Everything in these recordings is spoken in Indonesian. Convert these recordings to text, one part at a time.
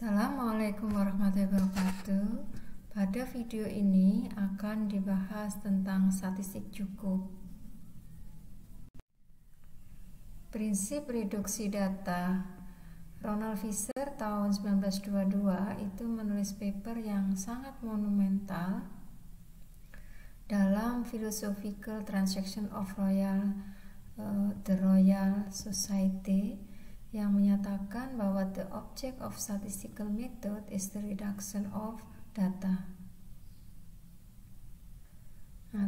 Assalamualaikum warahmatullahi wabarakatuh. Pada video ini akan dibahas tentang statistik cukup. Prinsip reduksi data. Ronald Fisher tahun 1922 itu menulis paper yang sangat monumental dalam Philosophical Transaction of the Royal Society yang menyatakan bahwa the object of statistical method is the reduction of data.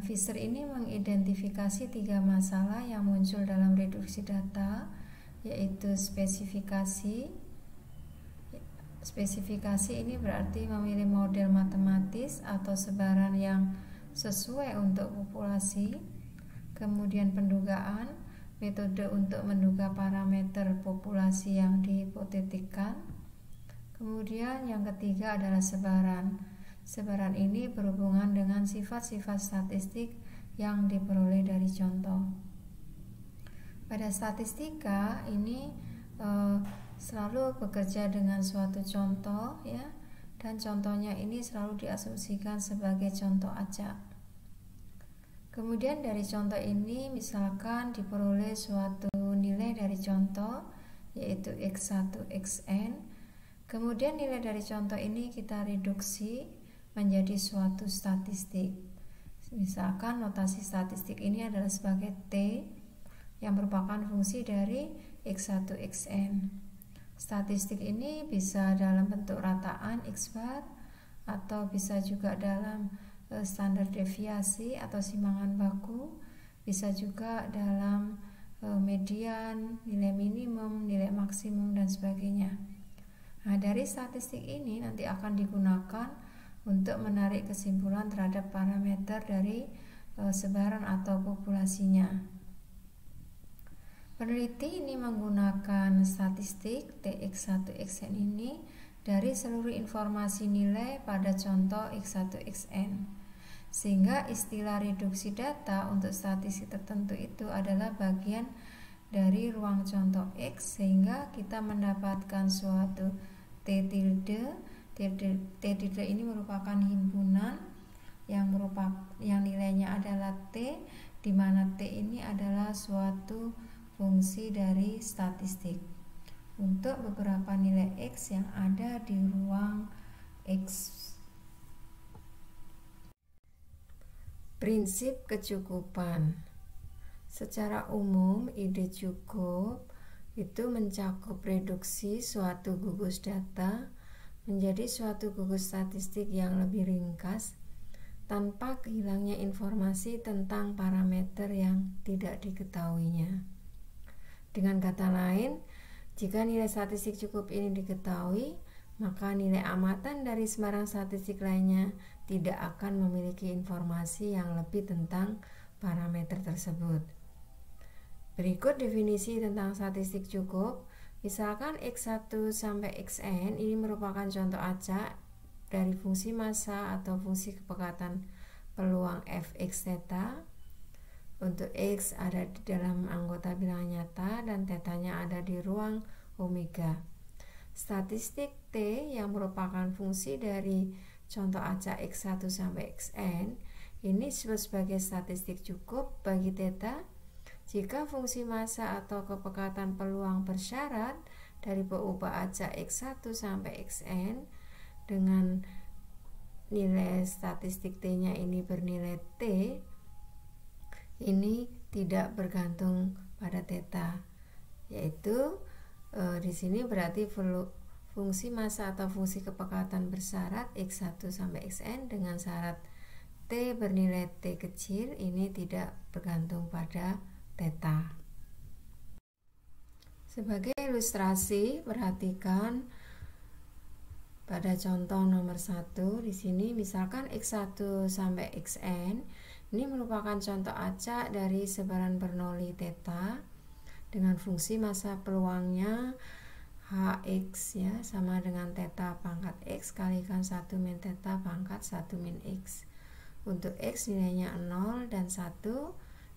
Fisher ini mengidentifikasi 3 masalah yang muncul dalam reduksi data, yaitu spesifikasi. Spesifikasi ini berarti memilih model matematis atau sebaran yang sesuai untuk populasi. Kemudian pendugaan, metode untuk menduga parameter populasi yang dihipotetikkan. Kemudian yang ketiga adalah sebaran. Sebaran ini berhubungan dengan sifat-sifat statistik yang diperoleh dari contoh. Pada statistika ini selalu bekerja dengan suatu contoh, ya, dan contohnya ini selalu diasumsikan sebagai contoh acak. Kemudian dari contoh ini misalkan diperoleh suatu nilai dari contoh, yaitu X1 XN. Kemudian nilai dari contoh ini kita reduksi menjadi suatu statistik. Misalkan notasi statistik ini adalah sebagai T yang merupakan fungsi dari X1 XN. Statistik ini bisa dalam bentuk rataan X bar atau bisa juga dalam standar deviasi atau simangan baku, bisa juga dalam median, nilai minimum, nilai maksimum, dan sebagainya. Nah, dari statistik ini nanti akan digunakan untuk menarik kesimpulan terhadap parameter dari sebaran atau populasinya. Peneliti ini menggunakan statistik TX1XN ini dari seluruh informasi nilai pada contoh X1XN. Sehingga istilah reduksi data untuk statistik tertentu itu adalah bagian dari ruang contoh X, sehingga kita mendapatkan suatu T tilde. T tilde ini merupakan himpunan yang nilainya adalah T, di mana T ini adalah suatu fungsi dari statistik untuk beberapa nilai X yang ada di ruang X. Prinsip kecukupan. Secara umum, ide cukup itu mencakup reduksi suatu gugus data menjadi suatu gugus statistik yang lebih ringkas tanpa hilangnya informasi tentang parameter yang tidak diketahuinya. Dengan kata lain, jika nilai statistik cukup ini diketahui, maka nilai amatan dari sembarang statistik lainnya tidak akan memiliki informasi yang lebih tentang parameter tersebut. Berikut definisi tentang statistik cukup. Misalkan X1 sampai Xn ini merupakan contoh acak dari fungsi massa atau fungsi kepekatan peluang fx theta. Untuk X ada di dalam anggota bilangan nyata dan tetanya ada di ruang omega. Statistik T yang merupakan fungsi dari contoh acak X1 sampai Xn ini disebut sebagai statistik cukup bagi theta jika fungsi massa atau kepekatan peluang bersyarat dari peubah acak X1 sampai Xn dengan nilai statistik T-nya ini bernilai T, ini tidak bergantung pada theta, yaitu di sini berarti fungsi massa atau fungsi kepekatan bersyarat X1 sampai Xn dengan syarat T bernilai T kecil ini tidak bergantung pada theta. Sebagai ilustrasi, perhatikan pada contoh nomor 1 di sini misalkan X1 sampai Xn ini merupakan contoh acak dari sebaran Bernoulli theta dengan fungsi massa peluangnya Hx ya sama dengan theta pangkat X kalikan 1 min theta pangkat 1 min X. Untuk X nilainya 0 dan 1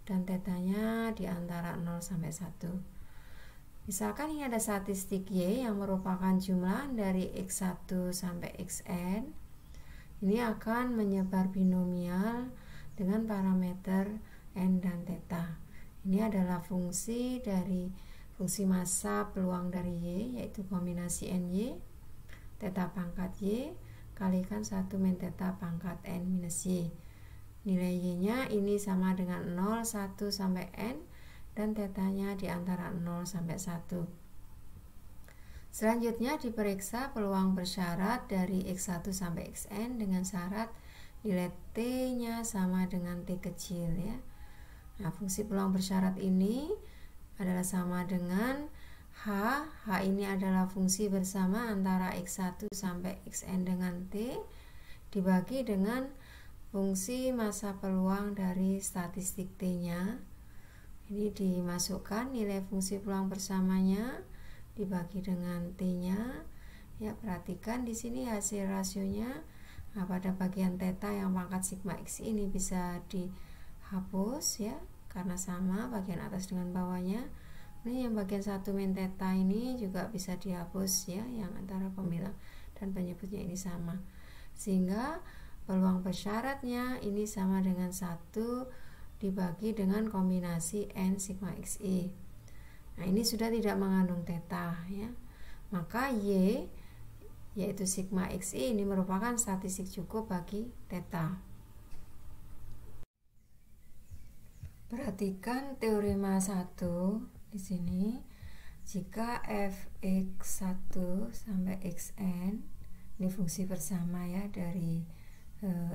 dan tetanya di antara 0 sampai 1. Misalkan ini ada statistik Y yang merupakan jumlah dari X1 sampai Xn. Ini akan menyebar binomial dengan parameter N dan theta. Ini adalah fungsi dari fungsi massa peluang dari Y, yaitu kombinasi NY, theta pangkat Y, kalikan 1 min theta pangkat N minus Y. Nilai Y-nya ini sama dengan 0, 1 sampai N, dan tetanya di antara 0 sampai 1. Selanjutnya diperiksa peluang bersyarat dari X1 sampai Xn dengan syarat nilai T-nya sama dengan T kecil ya. Nah, fungsi peluang bersyarat ini adalah sama dengan H. H ini adalah fungsi bersama antara X1 sampai Xn dengan T dibagi dengan fungsi massa peluang dari statistik T-nya. Ini dimasukkan nilai fungsi peluang bersamanya dibagi dengan T-nya. Ya, perhatikan di sini hasil rasionya. Nah, pada bagian theta yang pangkat sigma X ini bisa dihapus ya, karena sama bagian atas dengan bawahnya. Ini yang bagian 1 min theta ini juga bisa dihapus ya, yang antara pembilang dan penyebutnya ini sama. Sehingga peluang bersyaratnya ini sama dengan 1 dibagi dengan kombinasi N sigma XI. Nah, ini sudah tidak mengandung theta ya. Maka Y yaitu sigma XI ini merupakan statistik cukup bagi theta. Perhatikan teorema 1 di sini. Jika fx1 sampai xn ini fungsi bersama ya dari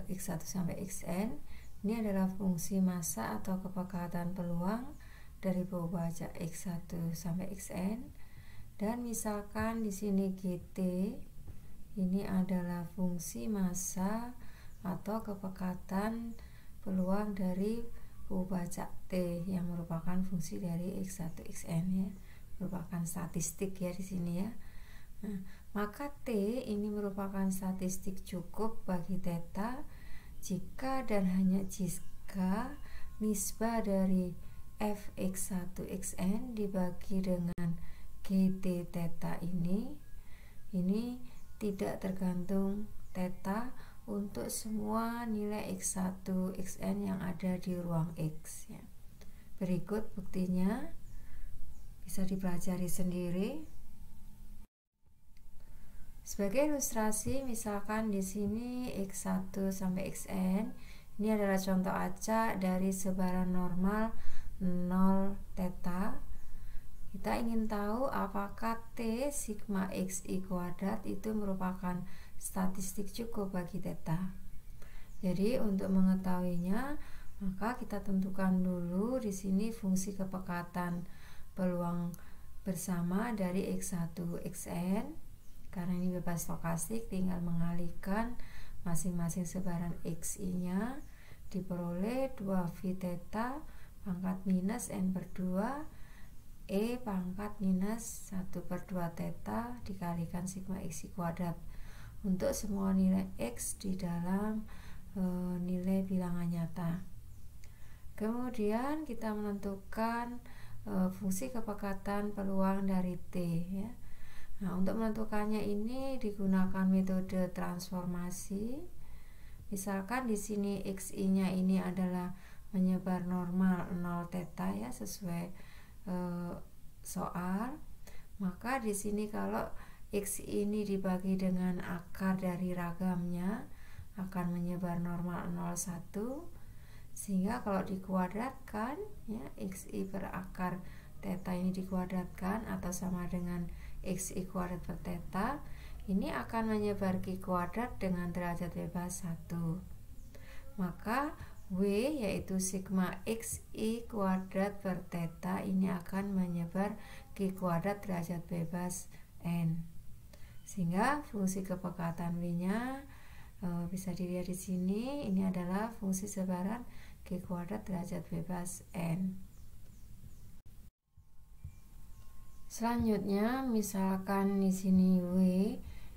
x1 sampai xn. Ini adalah fungsi massa atau kepekatan peluang dari pembaca X1 sampai Xn. Dan misalkan di sini GT ini adalah fungsi massa atau kepekatan peluang dari pembaca T yang merupakan fungsi dari X1 Xn ya. Merupakan statistik ya di sini ya. Nah, maka T ini merupakan statistik cukup bagi theta jika dan hanya jika nisbah dari fx1xn dibagi dengan gt theta ini tidak tergantung theta untuk semua nilai x1 xn yang ada di ruang x ya. Berikut buktinya, bisa dipelajari sendiri. Sebagai ilustrasi, misalkan di sini X1 sampai Xn, ini adalah contoh acak dari sebaran normal 0 theta. Kita ingin tahu apakah T sigma XI kuadrat itu merupakan statistik cukup bagi theta. Jadi untuk mengetahuinya, maka kita tentukan dulu di sini fungsi kepekatan peluang bersama dari X1 Xn. Karena ini bebas stokastik, tinggal mengalihkan masing-masing sebaran XI-nya, diperoleh 2V theta pangkat minus N per 2 E pangkat minus 1 per 2 theta dikalikan sigma XI kuadrat untuk semua nilai X di dalam nilai bilangan nyata. Kemudian kita menentukan fungsi kepekatan peluang dari T ya. Nah, untuk menentukannya ini digunakan metode transformasi. Misalkan di sini XI-nya ini adalah menyebar normal 0 theta ya, sesuai soal. Maka di sini kalau XI ini dibagi dengan akar dari ragamnya akan menyebar normal 0,1, sehingga kalau dikuadratkan ya, XI per akar theta ini dikuadratkan atau sama dengan XI kuadrat per theta, ini akan menyebar Q kuadrat dengan derajat bebas 1. Maka W yaitu sigma XI kuadrat per theta ini akan menyebar Q kuadrat derajat bebas N. Sehingga fungsi kepekatan W nya bisa dilihat di sini, ini adalah fungsi sebaran Q kuadrat derajat bebas N. Selanjutnya, misalkan di sini W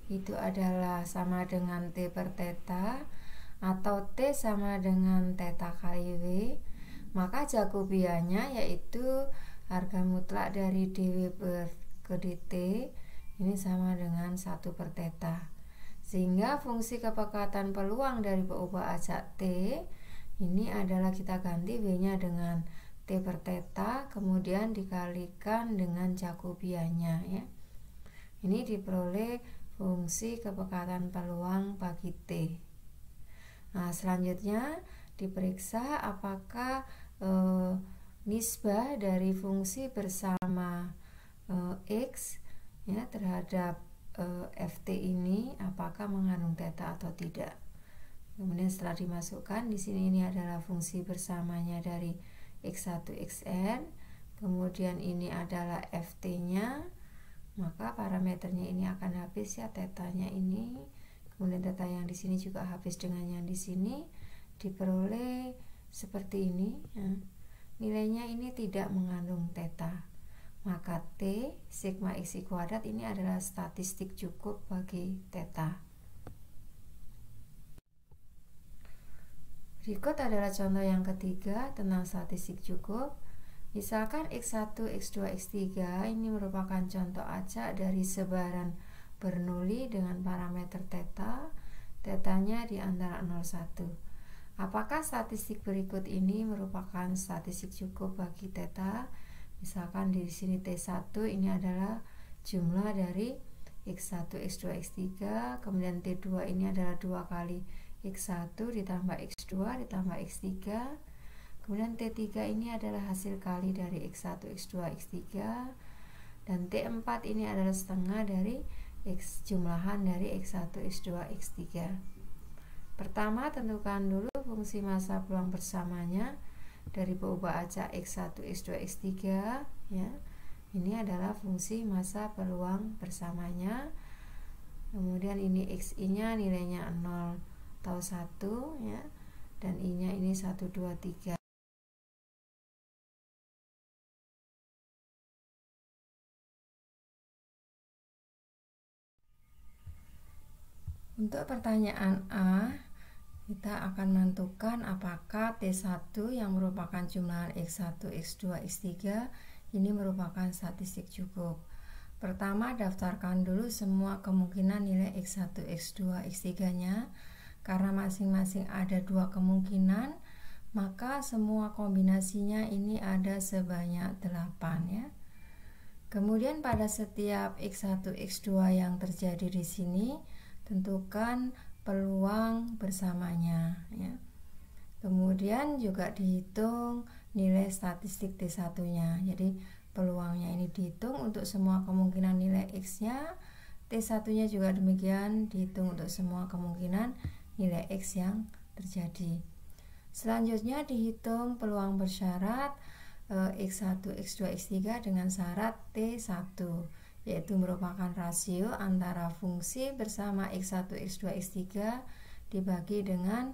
itu adalah sama dengan T per theta atau T sama dengan theta kali W, maka Jacobiannya yaitu harga mutlak dari dW ke dt ini sama dengan 1 per theta. Sehingga fungsi kepekatan peluang dari peubah acak T ini adalah kita ganti W-nya dengan T per theta, kemudian dikalikan dengan Jacobiannya ya. Ini diperoleh fungsi kepekatan peluang bagi T. Nah, selanjutnya diperiksa apakah nisbah dari fungsi bersama X ya terhadap Ft ini apakah mengandung theta atau tidak. Kemudian setelah dimasukkan di sini ini adalah fungsi bersamanya dari X1 Xn, kemudian ini adalah Ft-nya, maka parameternya ini akan habis ya, tetanya ini, kemudian theta yang di sini juga habis dengan yang di sini, diperoleh seperti ini ya. Nilainya ini tidak mengandung theta, maka T sigma xi kuadrat ini adalah statistik cukup bagi theta. Berikut adalah contoh yang ketiga tentang statistik cukup. Misalkan X1, X2, X3 ini merupakan contoh acak dari sebaran Bernoulli dengan parameter theta, tetanya di antara 0, 1. Apakah statistik berikut ini merupakan statistik cukup bagi theta? Misalkan di sini T1 ini adalah jumlah dari X1, X2, X3, kemudian T2 ini adalah 2 kali X1 ditambah X2 ditambah X3, kemudian T3 ini adalah hasil kali dari X1, X2, X3, dan T4 ini adalah setengah dari X jumlahan dari X1, X2, X3. Pertama, tentukan dulu fungsi massa peluang bersamanya dari peubah acak X1, X2, X3 ya. Ini adalah fungsi massa peluang bersamanya. Kemudian ini XI-nya nilainya 0 atau 1 ya, dan I-nya ini 1, 2, 3. Untuk pertanyaan A, kita akan menentukan apakah T1 yang merupakan jumlahan X1, X2, X3 ini merupakan statistik cukup. Pertama, daftarkan dulu semua kemungkinan nilai X1, X2, X3-nya. Karena masing-masing ada 2 kemungkinan, maka semua kombinasinya ini ada sebanyak 8 ya. Kemudian pada setiap X1, X2 yang terjadi di sini, tentukan peluang bersamanya ya. Kemudian juga dihitung nilai statistik T1-nya. Jadi peluangnya ini dihitung untuk semua kemungkinan nilai X-nya, T1-nya juga demikian dihitung untuk semua kemungkinan nilai X yang terjadi. Selanjutnya dihitung peluang bersyarat X1, X2, X3 dengan syarat T1, yaitu merupakan rasio antara fungsi bersama X1, X2, X3 dibagi dengan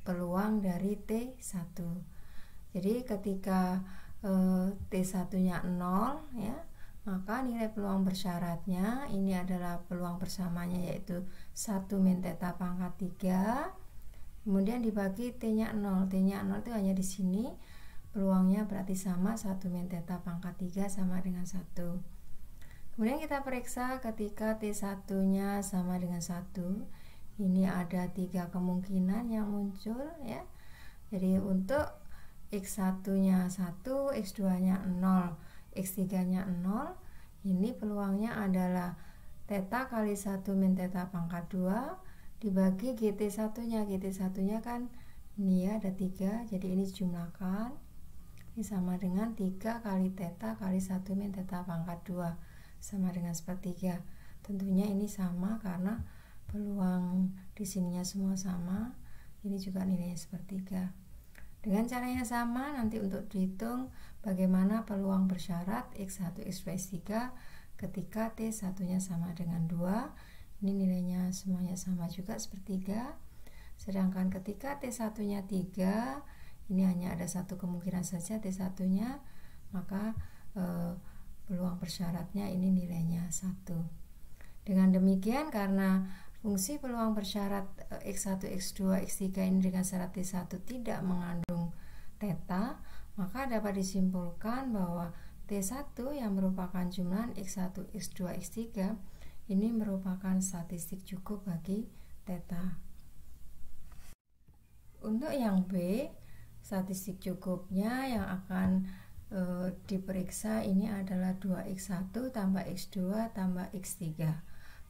peluang dari T1. Jadi ketika T1-nya 0 ya, maka nilai peluang bersyaratnya ini adalah peluang bersamanya yaitu 1 min theta pangkat 3, kemudian dibagi T-nya 0. T-nya 0 itu hanya di sini, peluangnya berarti sama 1 min theta pangkat 3 sama dengan 1. Kemudian kita periksa ketika T1-nya sama dengan 1, ini ada 3 kemungkinan yang muncul ya. Jadi untuk X1-nya 1, X2-nya 0, X3-nya 0, ini peluangnya adalah theta kali 1 min theta pangkat 2 dibagi GT1-nya. GT1-nya kan ini ya ada 3, jadi ini jumlahkan. Ini sama dengan 3 kali theta kali 1 min theta pangkat 2 sama dengan sepertiga. Tentunya ini sama karena peluang di sininya semua sama. Ini juga nilainya sepertiga. Dengan cara yang sama nanti untuk dihitung bagaimana peluang bersyarat X1, X2, X3 ketika T1-nya sama dengan 2. Ini nilainya semuanya sama juga sepertiga. Sedangkan ketika T1-nya 3, ini hanya ada 1 kemungkinan saja T1-nya, maka peluang bersyaratnya ini nilainya 1. Dengan demikian, karena fungsi peluang bersyarat X1, X2, X3 ini dengan syarat T1 tidak mengandung theta, Maka dapat disimpulkan bahwa T1 yang merupakan jumlah X1, X2, X3 ini merupakan statistik cukup bagi theta. Untuk yang B, statistik cukupnya yang akan diperiksa ini adalah 2x1 tambah x2 tambah x3.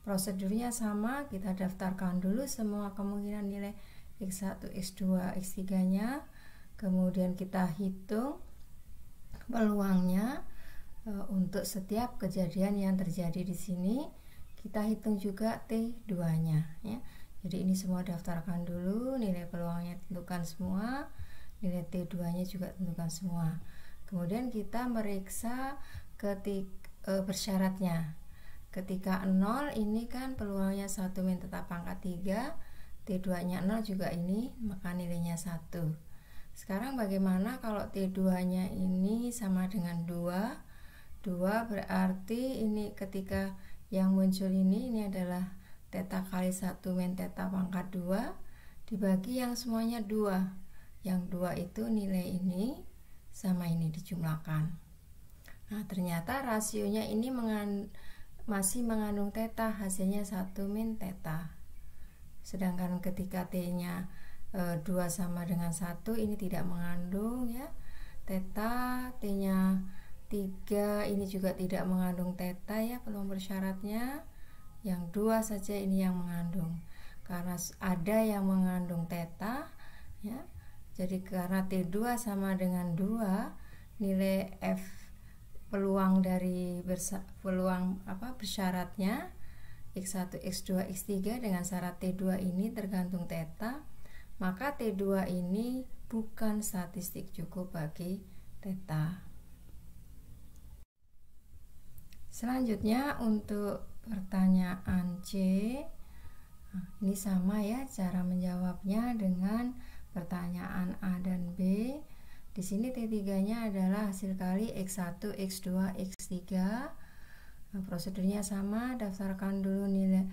Prosedurnya sama, kita daftarkan dulu semua kemungkinan nilai x1, x2, x3 nya, kemudian kita hitung peluangnya untuk setiap kejadian yang terjadi di sini. Kita hitung juga T2 nya ya. Jadi ini semua daftarkan dulu, nilai peluangnya tentukan semua, nilai T2 nya juga tentukan semua. Kemudian kita meriksa persyaratnya. Ketika 0 ini kan peluangnya 1 min tetap pangkat 3, T2 nya 0 juga ini, maka nilainya 1. Sekarang bagaimana kalau T2 nya ini sama dengan 2? 2 berarti ini ketika yang muncul ini adalah theta kali 1 min theta pangkat 2 dibagi yang semuanya 2. Yang 2 itu nilai ini sama ini dijumlahkan. Nah, ternyata rasionya ini masih mengandung theta, hasilnya 1 min theta. Sedangkan ketika T-nya 2 sama dengan 1 ini tidak mengandung ya theta, T-nya 3 ini juga tidak mengandung theta ya, peluang bersyaratnya. Yang 2 saja ini yang mengandung. Karena ada yang mengandung theta ya. Jadi karena T2 sama dengan 2, nilai F peluang dari bersyaratnya X1, X2, X3 dengan syarat T2 ini tergantung theta, maka T2 ini bukan statistik cukup bagi theta. Selanjutnya untuk pertanyaan C, ini sama ya cara menjawabnya dengan pertanyaan A dan B. Di sini T3-nya adalah hasil kali X1, X2, X3. Prosedurnya sama, daftarkan dulu nilai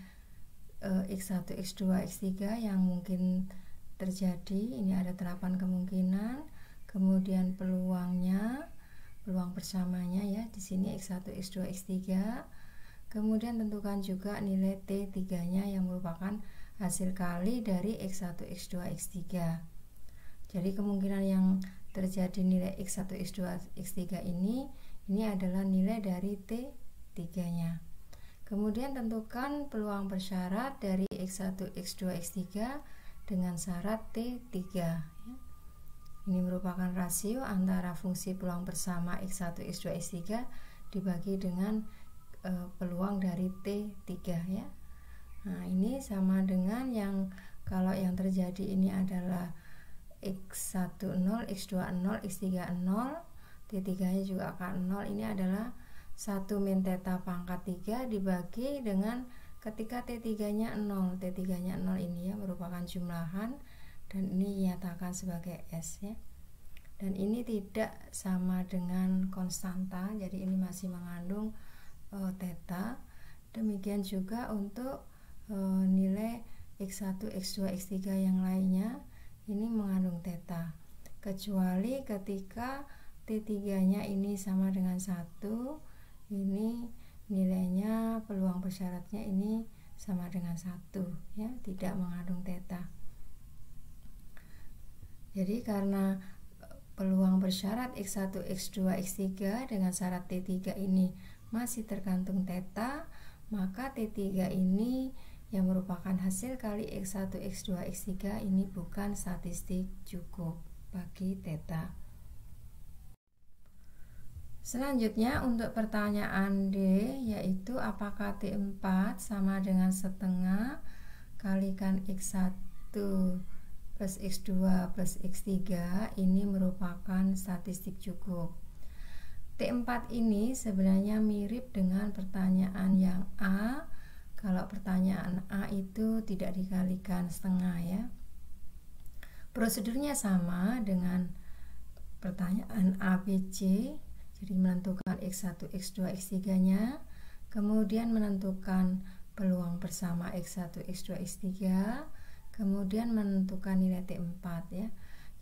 X1, X2, X3 yang mungkin terjadi. Ini ada 8 kemungkinan. Kemudian peluangnya, peluang bersamanya ya, di sini X1, X2, X3. Kemudian tentukan juga nilai T3-nya yang merupakan hasil kali dari X1, X2, X3. Jadi kemungkinan yang terjadi nilai X1, X2, X3 ini adalah nilai dari T3-nya. Kemudian tentukan peluang bersyarat dari X1, X2, X3 dengan syarat T3 ya. Ini merupakan rasio antara fungsi peluang bersama X1, X2, X3 dibagi dengan peluang dari T3 ya. Nah, ini sama dengan yang kalau yang terjadi ini adalah X1 0, X2 0, X3 0, T3 nya juga akan 0. Ini adalah 1 min theta pangkat 3 dibagi dengan ketika T3 nya 0. T3 nya 0 ini ya merupakan jumlahan dan ini dinyatakan sebagai S ya. Dan ini tidak sama dengan konstanta, jadi ini masih mengandung theta. Demikian juga untuk nilai X1, X2, X3 yang lainnya ini mengandung theta, kecuali ketika T3 nya ini sama dengan 1, ini nilainya peluang bersyaratnya ini sama dengan 1 ya, tidak mengandung theta. Jadi karena peluang bersyarat X1, X2, X3 dengan syarat T3 ini masih tergantung theta, maka T3 ini yang merupakan hasil kali X1, X2, X3 ini bukan statistik cukup bagi theta. Selanjutnya untuk pertanyaan D, yaitu apakah T4 sama dengan setengah kalikan X1 plus X2 plus X3 ini merupakan statistik cukup. T4 ini sebenarnya mirip dengan pertanyaan yang A. Kalau pertanyaan A itu tidak dikalikan setengah ya. Prosedurnya sama dengan pertanyaan A, B, C. Jadi menentukan X1, X2, X3 nya, kemudian menentukan peluang bersama X1, X2, X3, kemudian menentukan nilai T4 ya.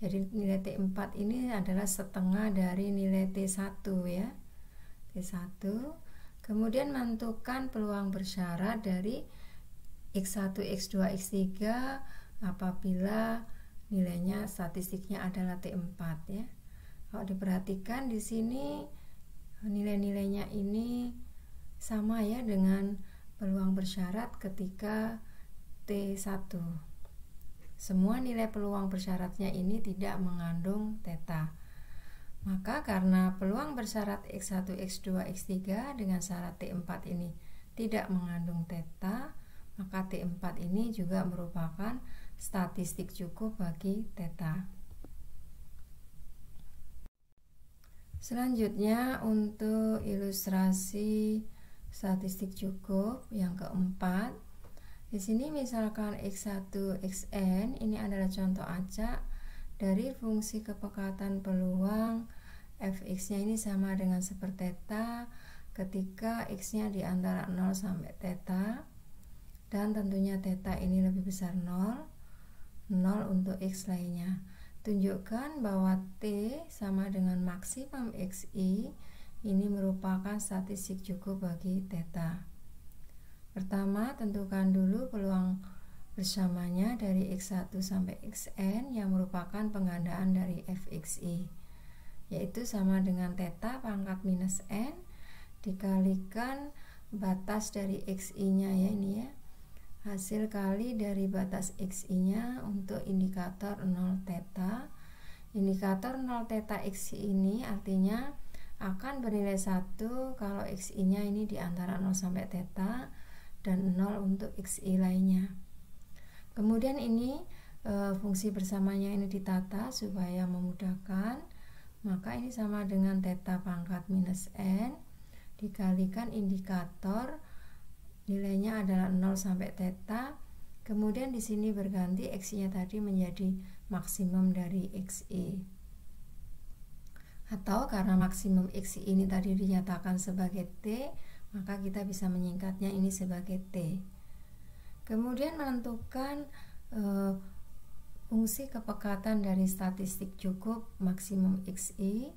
Jadi nilai T4 ini adalah setengah dari nilai T1 ya. T1. Kemudian menentukan peluang bersyarat dari X1, X2, X3 apabila nilainya statistiknya adalah T4 ya. Kalau diperhatikan di sini nilai-nilainya ini sama ya dengan peluang bersyarat ketika T1. Semua nilai peluang bersyaratnya ini tidak mengandung theta. Maka karena peluang bersyarat X1, X2, X3 dengan syarat T4 ini tidak mengandung theta, maka T4 ini juga merupakan statistik cukup bagi theta. Selanjutnya untuk ilustrasi statistik cukup yang keempat, di sini misalkan X1, Xn ini adalah contoh acak dari fungsi kepekatan peluang fx-nya ini sama dengan sepertheta ketika x-nya di antara 0 sampai theta, dan tentunya theta ini lebih besar 0 untuk x lainnya. Tunjukkan bahwa T sama dengan maksimum XI ini merupakan statistik cukup bagi theta. Pertama, tentukan dulu peluang bersamanya dari X1 sampai Xn yang merupakan penggandaan dari fxi, yaitu sama dengan theta pangkat minus n dikalikan batas dari xi-nya ya, ini ya, hasil kali dari batas xi-nya untuk indikator 0 theta. Indikator 0 theta xi ini artinya akan bernilai 1 kalau xi-nya ini di antara 0 sampai theta dan 0 untuk xi lainnya. Kemudian ini fungsi bersamanya ini ditata supaya memudahkan, maka ini sama dengan theta pangkat minus n dikalikan indikator nilainya adalah 0 sampai theta. Kemudian di sini berganti xi-nya tadi menjadi maksimum dari xi. Atau karena maksimum xi ini tadi dinyatakan sebagai t, maka kita bisa menyingkatnya ini sebagai T. Kemudian menentukan fungsi kepekatan dari statistik cukup maksimum XI.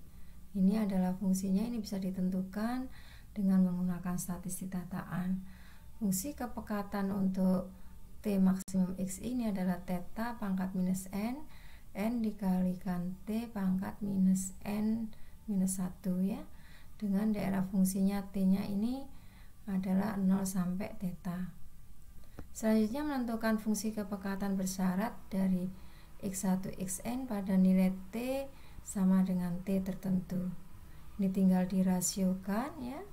Ini adalah fungsinya, ini bisa ditentukan dengan menggunakan statistik tataan. Fungsi kepekatan untuk T maksimum XI ini adalah theta pangkat minus n dikalikan T pangkat minus n minus 1 ya, dengan daerah fungsinya T-nya ini adalah 0 sampai theta. Selanjutnya menentukan fungsi kepekatan bersyarat dari X1 Xn pada nilai T sama dengan T tertentu. Ini tinggal dirasiokan ya,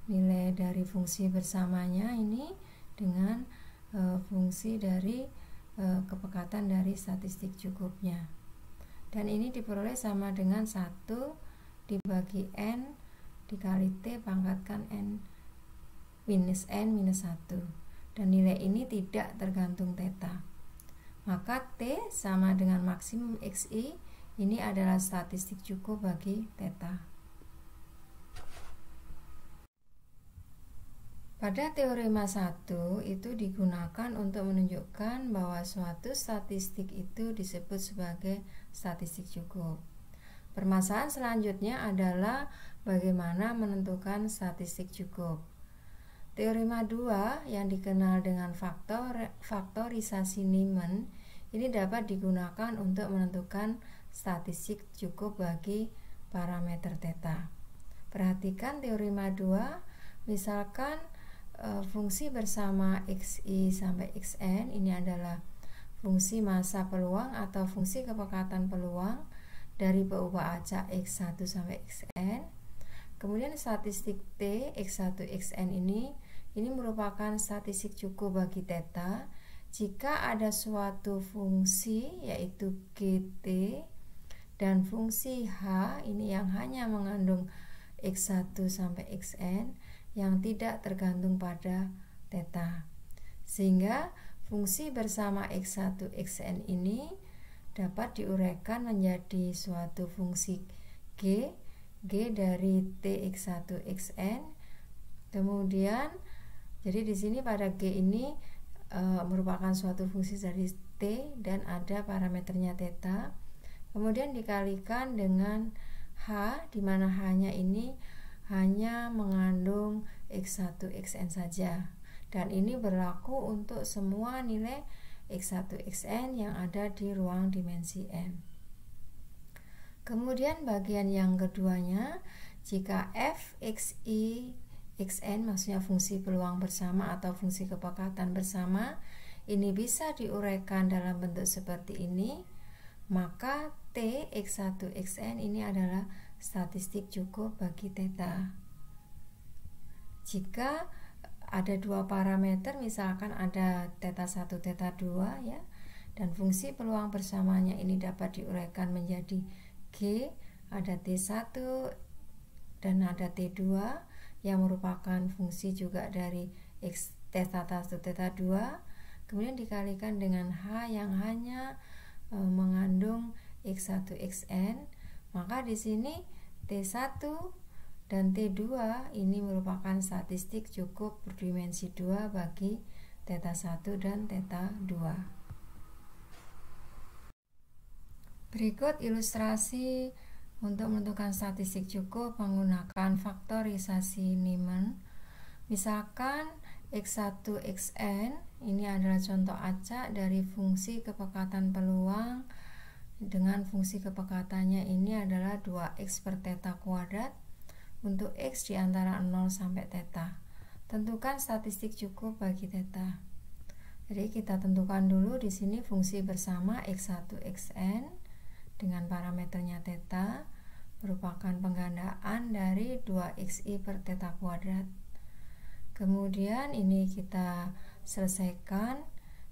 nilai dari fungsi bersamanya ini dengan fungsi dari kepekatan dari statistik cukupnya. Dan ini diperoleh sama dengan 1 dibagi n dikali T pangkatkan n minus 1, dan nilai ini tidak tergantung theta. Maka T sama dengan maksimum XI ini adalah statistik cukup bagi theta. Pada teorema 1 itu digunakan untuk menunjukkan bahwa suatu statistik itu disebut sebagai statistik cukup. Permasalahan selanjutnya adalah bagaimana menentukan statistik cukup. Teorema 2 yang dikenal dengan faktorisasi Neyman ini dapat digunakan untuk menentukan statistik cukup bagi parameter theta. Perhatikan teorema 2, misalkan fungsi bersama xi sampai xn ini adalah fungsi massa peluang atau fungsi kepekatan peluang dari peubah acak x1 sampai xn. Kemudian statistik T x1 xn ini merupakan statistik cukup bagi theta jika ada suatu fungsi yaitu gt dan fungsi h ini yang hanya mengandung x1 sampai xn yang tidak tergantung pada theta, sehingga fungsi bersama x1 xn ini dapat diuraikan menjadi suatu fungsi g dari tx1 xn. Kemudian jadi di sini pada g ini merupakan suatu fungsi dari t dan ada parameternya theta. kemudian dikalikan dengan H, di mana H-nya ini hanya mengandung X1 Xn saja, dan ini berlaku untuk semua nilai X1 Xn yang ada di ruang dimensi M. Kemudian bagian yang keduanya, jika f xi xn, maksudnya fungsi peluang bersama atau fungsi kepekatan bersama, ini bisa diuraikan dalam bentuk seperti ini, maka T X1 Xn ini adalah statistik cukup bagi theta. Jika ada dua parameter, misalkan ada theta 1, theta 2 ya, dan fungsi peluang bersamanya ini dapat diuraikan menjadi G, ada T1 dan ada T2 yang merupakan fungsi juga dari X theta 1, theta 2, kemudian dikalikan dengan H yang hanya mengandung X1 Xn, maka di sini T1 dan T2 ini merupakan statistik cukup berdimensi 2 bagi theta 1 dan theta 2. Berikut ilustrasi untuk menentukan statistik cukup menggunakan faktorisasi Neyman. Misalkan X1 Xn ini adalah contoh acak dari fungsi kepekatan peluang dengan fungsi kepekatannya ini adalah 2x per theta kuadrat untuk x di antara 0 sampai theta. Tentukan statistik cukup bagi theta. Jadi kita tentukan dulu di sini fungsi bersama X1 Xn dengan parameternya theta merupakan penggandaan dari 2xi per theta kuadrat. Kemudian ini kita selesaikan,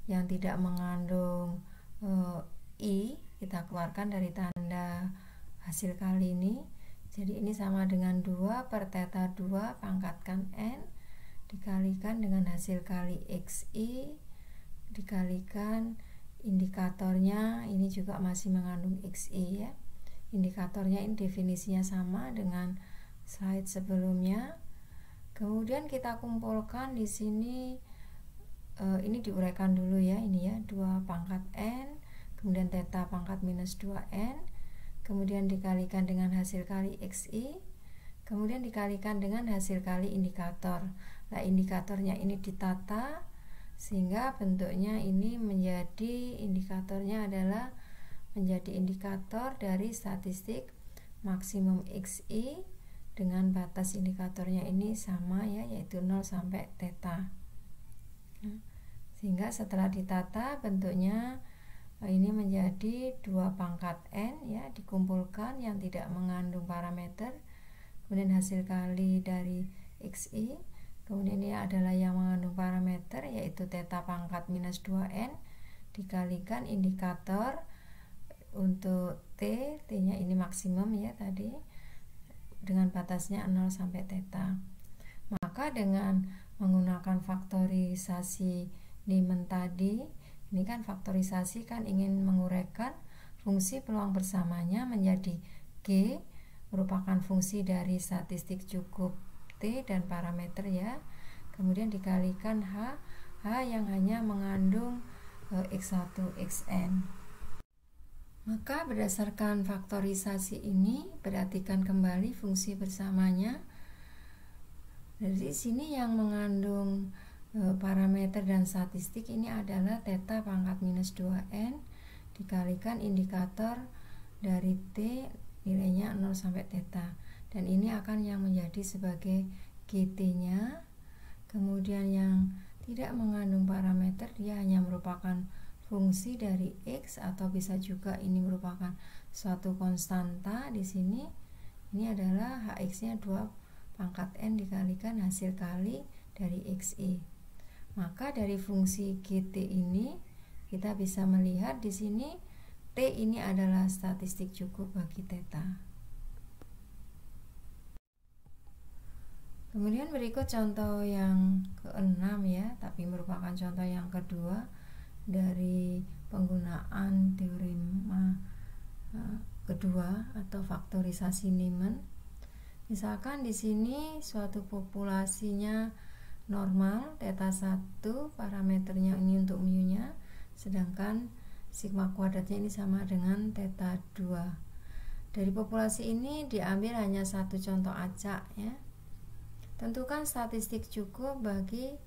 yang tidak mengandung I kita keluarkan dari tanda hasil kali ini. Jadi ini sama dengan 2 per theta 2 pangkatkan n dikalikan dengan hasil kali xi dikalikan indikatornya ini juga masih mengandung xi ya. Indikatornya ini definisinya sama dengan slide sebelumnya. Kemudian kita kumpulkan di sini, ini diuraikan dulu ya, ini ya 2 pangkat n, kemudian theta pangkat minus 2n, kemudian dikalikan dengan hasil kali xi, kemudian dikalikan dengan hasil kali indikator. Nah, indikatornya ini ditata sehingga bentuknya ini menjadi, indikatornya adalah menjadi indikator dari statistik maksimum xi dengan batas indikatornya ini sama ya, yaitu 0 sampai theta. Sehingga setelah ditata bentuknya ini menjadi 2 pangkat n ya, dikumpulkan yang tidak mengandung parameter, kemudian hasil kali dari xi, kemudian ini adalah yang mengandung parameter yaitu theta pangkat minus 2n dikalikan indikator untuk t nya ini maksimum ya tadi dengan batasnya 0 sampai theta. Maka dengan menggunakan faktorisasi Neyman tadi, ini kan faktorisasi kan ingin menguraikan fungsi peluang bersamanya menjadi G merupakan fungsi dari statistik cukup T dan parameter ya, kemudian dikalikan H yang hanya mengandung X1 Xn. Maka berdasarkan faktorisasi ini perhatikan kembali fungsi bersamanya. Dari sini yang mengandung parameter dan statistik ini adalah theta pangkat minus 2n dikalikan indikator dari T nilainya 0 sampai theta, dan ini akan yang menjadi sebagai GT-nya. Kemudian yang tidak mengandung parameter dia hanya merupakan fungsi dari X, atau bisa juga ini merupakan suatu konstanta di sini. Ini adalah Hx-nya 2 pangkat n dikalikan hasil kali dari xi. Maka dari fungsi GT ini kita bisa melihat di sini T ini adalah statistik cukup bagi theta. Kemudian berikut contoh yang ke-6 ya, tapi merupakan contoh yang kedua dari penggunaan teorema kedua atau faktorisasi Neyman. Misalkan di sini suatu populasinya normal, theta 1 parameternya ini untuk mu-nya, sedangkan sigma kuadratnya ini sama dengan theta 2. Dari populasi ini diambil hanya satu contoh acak ya. Tentukan statistik cukup bagi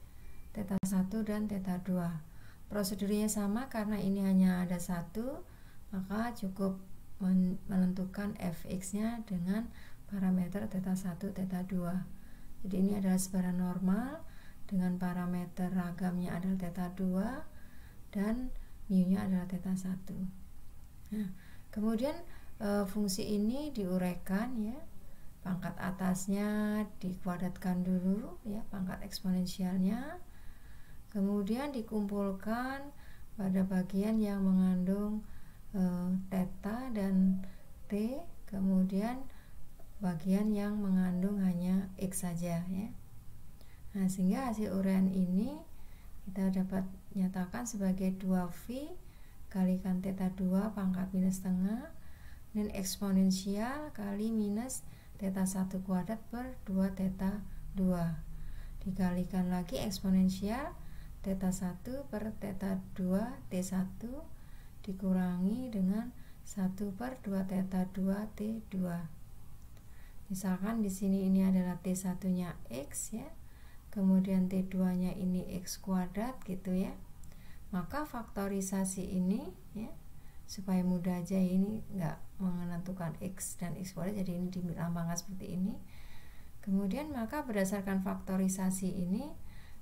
theta 1 dan theta 2. Prosedurnya sama, karena ini hanya ada satu, maka cukup menentukan fx-nya dengan parameter theta 1, theta 2. Jadi ini adalah sebaran normal dengan parameter ragamnya adalah theta 2 dan mu-nya adalah theta 1. Nah, kemudian fungsi ini diuraikan ya. Pangkat atasnya dikuadratkan dulu ya, pangkat eksponensialnya. Kemudian dikumpulkan pada bagian yang mengandung theta dan t, kemudian bagian yang mengandung hanya x saja ya. Nah, sehingga hasil uraian ini kita dapat nyatakan sebagai 2V kalikan theta 2 pangkat minus setengah dan eksponensial kali minus theta 1 kuadrat per 2 theta 2 dikalikan lagi eksponensial theta 1 per theta 2 T1 dikurangi dengan 1 per 2 theta 2 T2. Misalkan di sini ini adalah T1-nya X ya, kemudian T2-nya ini X kuadrat gitu ya. Maka faktorisasi ini ya, supaya mudah aja ini enggak menentukan X dan X kuadrat, jadi ini dilambangkan seperti ini. Kemudian maka berdasarkan faktorisasi ini,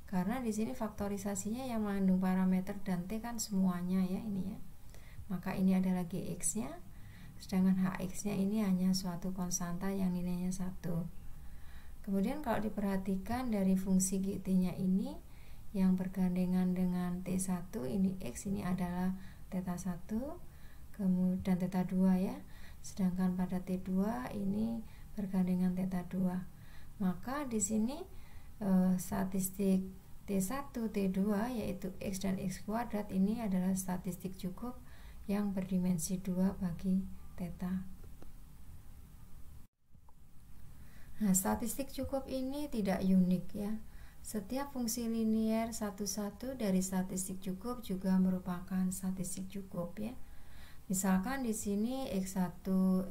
karena di sini faktorisasinya yang mengandung parameter dan T kan semuanya ya ini ya. Maka ini adalah Gx-nya, sedangkan Hx-nya ini hanya suatu konstanta yang nilainya 1. Kemudian kalau diperhatikan dari fungsi Gt-nya ini yang bergandengan dengan T1, ini X, ini adalah theta 1 kemudian theta 2 ya. Sedangkan pada T2 ini bergandengan theta 2. Maka di sini statistik T1, T2 yaitu X dan X kuadrat ini adalah statistik cukup yang berdimensi 2 bagi theta. Nah, statistik cukup ini tidak unik ya. Setiap fungsi linier satu-satu dari statistik cukup juga merupakan statistik cukup ya. Misalkan di sini x1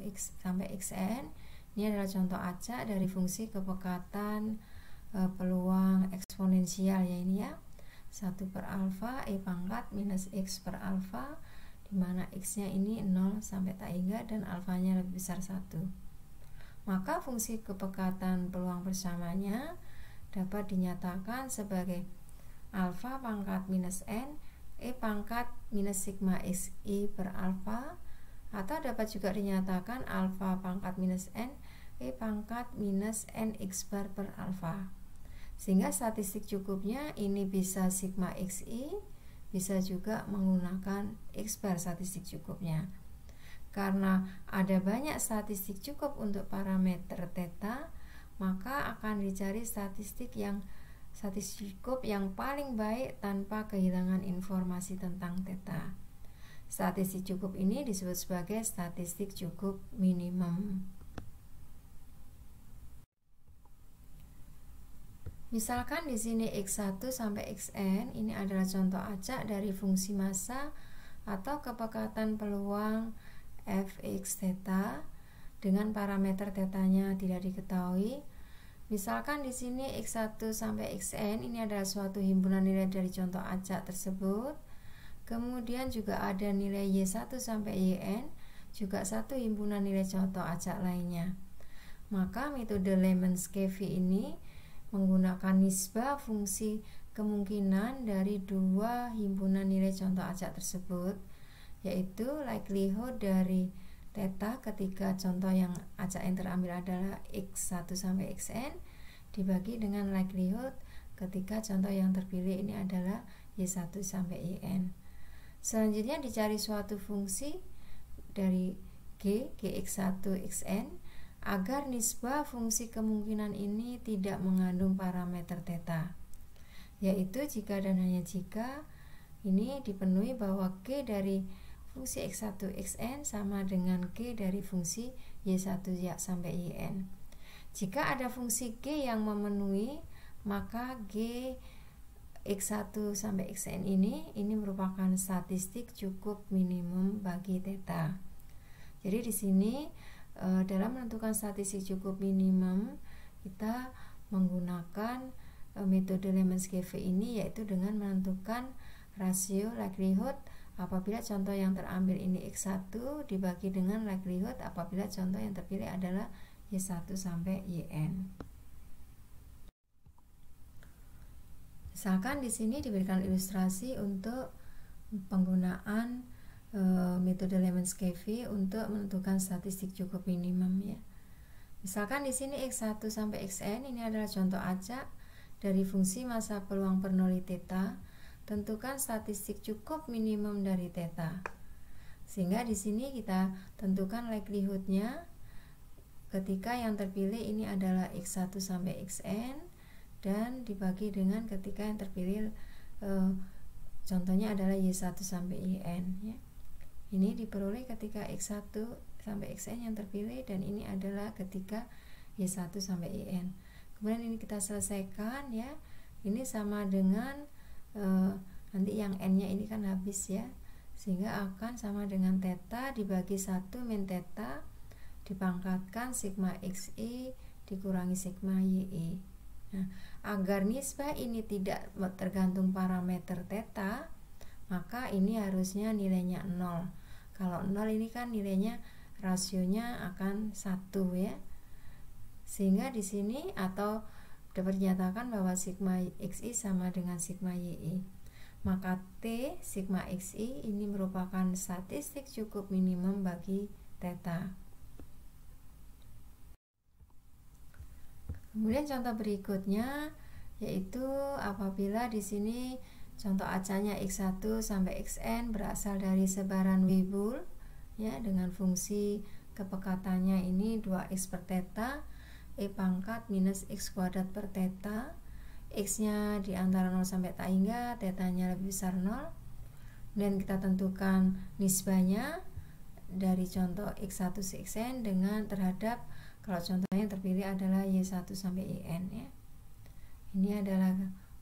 x sampai xn ini adalah contoh acak dari fungsi kepekatan peluang eksponensial ya ini ya. 1 per alfa e pangkat minus x per alfa, di mana x-nya ini 0 sampai tak hingga dan alfanya lebih besar 1. Maka fungsi kepekatan peluang bersamanya dapat dinyatakan sebagai alfa pangkat minus n e pangkat minus sigma xi per alfa, atau dapat juga dinyatakan alfa pangkat minus n e pangkat minus nx bar per alfa. Sehingga statistik cukupnya ini bisa sigma xi, bisa juga menggunakan x bar statistik cukupnya. Karena ada banyak statistik cukup untuk parameter theta, maka akan dicari statistik cukup yang paling baik tanpa kehilangan informasi tentang theta. Statistik cukup ini disebut sebagai statistik cukup minimum. Misalkan di sini x1 sampai xn ini adalah contoh acak dari fungsi massa atau kepekatan peluang fx theta dengan parameter tetanya tidak diketahui. Misalkan di sini x1 sampai xn ini adalah suatu himpunan nilai dari contoh acak tersebut. Kemudian juga ada nilai y1 sampai yn, juga satu himpunan nilai contoh acak lainnya. Maka metode Lemons-Cavey ini menggunakan nisbah fungsi kemungkinan dari dua himpunan nilai contoh acak tersebut, yaitu likelihood dari theta ketika contoh yang acak yang terambil adalah x1 sampai xn dibagi dengan likelihood ketika contoh yang terpilih ini adalah y1 sampai yn. Selanjutnya dicari suatu fungsi dari gx1 xn agar nisbah fungsi kemungkinan ini tidak mengandung parameter theta, yaitu jika dan hanya jika ini dipenuhi bahwa g dari fungsi x1 xn sama dengan g dari fungsi y1 sampai yn. Jika ada fungsi g yang memenuhi, maka g X1 sampai Xn ini merupakan statistik cukup minimum bagi theta. Jadi di sini dalam menentukan statistik cukup minimum kita menggunakan metode Lemons-Cavell ini, yaitu dengan menentukan rasio likelihood apabila contoh yang terambil ini X1 dibagi dengan likelihood apabila contoh yang terpilih adalah Y1 sampai Yn. Misalkan di sini diberikan ilustrasi untuk penggunaan metode Lemons-Cavell untuk menentukan statistik cukup minimum ya. Misalkan di sini X1 sampai Xn ini adalah contoh acak dari fungsi masa peluang Bernoulli theta. Tentukan statistik cukup minimum dari theta. Sehingga di sini kita tentukan likelihoodnya ketika yang terpilih ini adalah X1 sampai Xn dan dibagi dengan ketika yang terpilih contohnya adalah Y1 sampai Yn ya. Ini diperoleh ketika X1 sampai Xn yang terpilih dan ini adalah ketika Y1 sampai Yn. Kemudian ini kita selesaikan ya. Ini sama dengan nanti yang n-nya ini kan habis ya. Sehingga akan sama dengan theta dibagi 1 min theta dipangkatkan sigma xi dikurangi sigma yi. Nah, agar nisbah ini tidak tergantung parameter theta, maka ini harusnya nilainya 0. Kalau 0 ini kan nilainya rasionya akan 1 ya. Sehingga di sini atau dapat dinyatakan bahwa sigma xi sama dengan sigma yi. Maka T sigma xi ini merupakan statistik cukup minimum bagi theta. Kemudian contoh berikutnya yaitu apabila di sini contoh acanya X1 sampai Xn berasal dari sebaran Weibull ya, dengan fungsi kepekatannya ini 2x per theta, E pangkat minus x kuadrat per theta, x-nya di antara 0 sampai tak hingga, theta-nya lebih besar 0. Dan kita tentukan nisbahnya dari contoh X1 Xn dengan terhadap kalau contohnya yang terpilih adalah Y1 sampai Yn ya. Ini adalah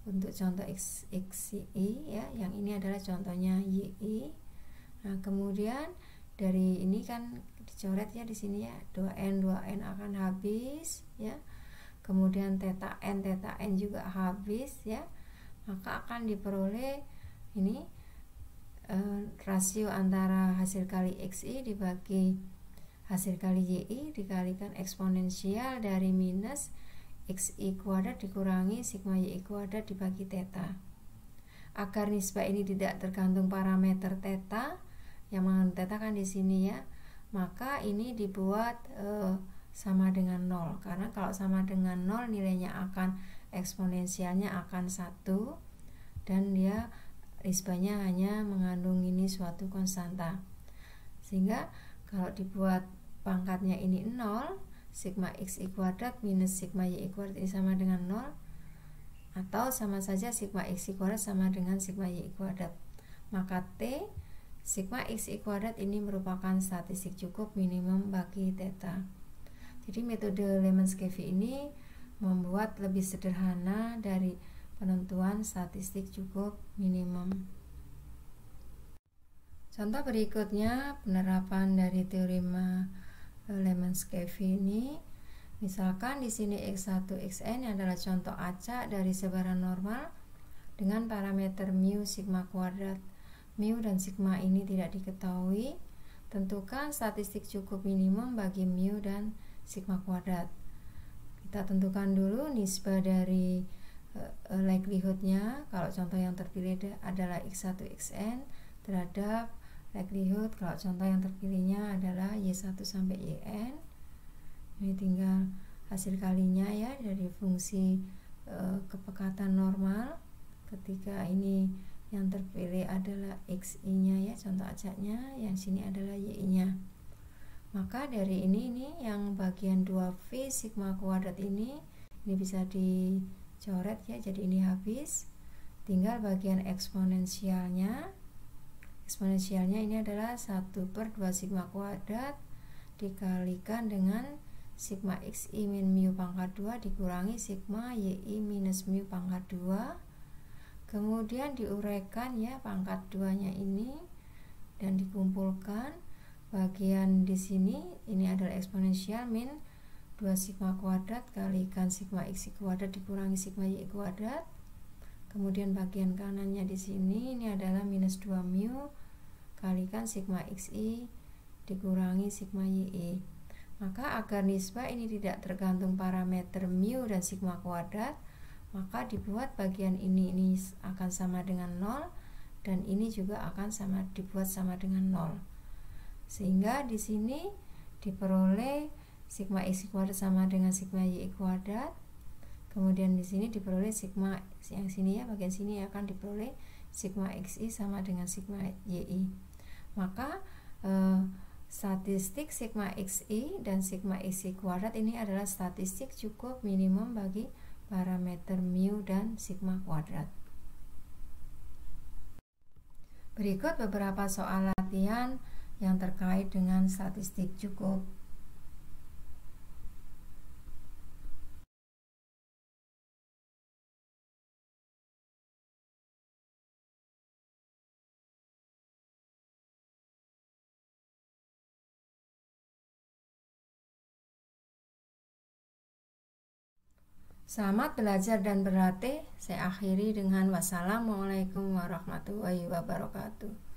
untuk contoh xi ya, yang ini adalah contohnya yi. Nah, kemudian dari ini kan dicoret ya di sini ya, 2n akan habis ya. Kemudian theta n juga habis ya. Maka akan diperoleh ini rasio antara hasil kali xi dibagi hasil kali yi dikalikan eksponensial dari minus xi kuadrat dikurangi sigma yi kuadrat dibagi theta. Agar nisbah ini tidak tergantung parameter theta, yang mengandung theta kan di sini ya, maka ini dibuat sama dengan 0. Karena kalau sama dengan 0 nilainya akan eksponensialnya akan 1 dan dia nisbahnya hanya mengandung ini suatu konstanta. Sehingga kalau dibuat pangkatnya ini 0, sigma xi kuadrat minus sigma yi kuadrat ini sama dengan 0, atau sama saja sigma xi kuadrat sama dengan sigma yi kuadrat. Maka T sigma xi kuadrat ini merupakan statistik cukup minimum bagi theta. Jadi metode Lemons-Cavell ini membuat lebih sederhana dari penentuan statistik cukup minimum. Contoh berikutnya penerapan dari teorema Lemons-Cavell ini. Misalkan di sini X1 Xn adalah contoh acak dari sebaran normal dengan parameter mu sigma kuadrat. Mu dan sigma ini tidak diketahui. Tentukan statistik cukup minimum bagi mu dan sigma kuadrat. Kita tentukan dulu nisbah dari likelihoodnya. Kalau contoh yang terpilih adalah X1 Xn terhadap likelihood kalau contoh yang terpilihnya adalah Y1 sampai Yn. Ini tinggal hasil kalinya ya dari fungsi kepekatan normal ketika ini yang terpilih adalah xi nya ya, contoh acaknya, yang sini adalah y nya. Maka dari ini yang bagian 2V sigma kuadrat ini bisa dicoret ya, jadi ini habis, tinggal bagian eksponensialnya. Eksponensialnya ini adalah 1/2 sigma kuadrat dikalikan dengan sigma xi min mu pangkat 2 dikurangi sigma yi minus mu pangkat 2. Kemudian diuraikan ya pangkat 2-nya ini dan dikumpulkan. Bagian di sini ini adalah eksponensial min 2 sigma kuadrat kalikan sigma x kuadrat dikurangi sigma y kuadrat. Kemudian bagian kanannya di sini ini adalah minus 2 mu kalikan sigma xi dikurangi sigma yi. Maka agar nisbah ini tidak tergantung parameter mu dan sigma kuadrat, maka dibuat bagian ini akan sama dengan 0 dan ini juga akan dibuat sama dengan 0. Sehingga di sini diperoleh sigma x kuadrat sama dengan sigma y kuadrat. Kemudian di sini diperoleh sigma yang sini ya, bagian sini akan diperoleh sigma xi sama dengan sigma yi. Maka statistik sigma xi dan sigma xi kuadrat ini adalah statistik cukup minimum bagi parameter mu dan sigma kuadrat. Berikut beberapa soal latihan yang terkait dengan statistik cukup. Selamat belajar dan berlatih. Saya akhiri dengan wassalamualaikum warahmatullahi wabarakatuh.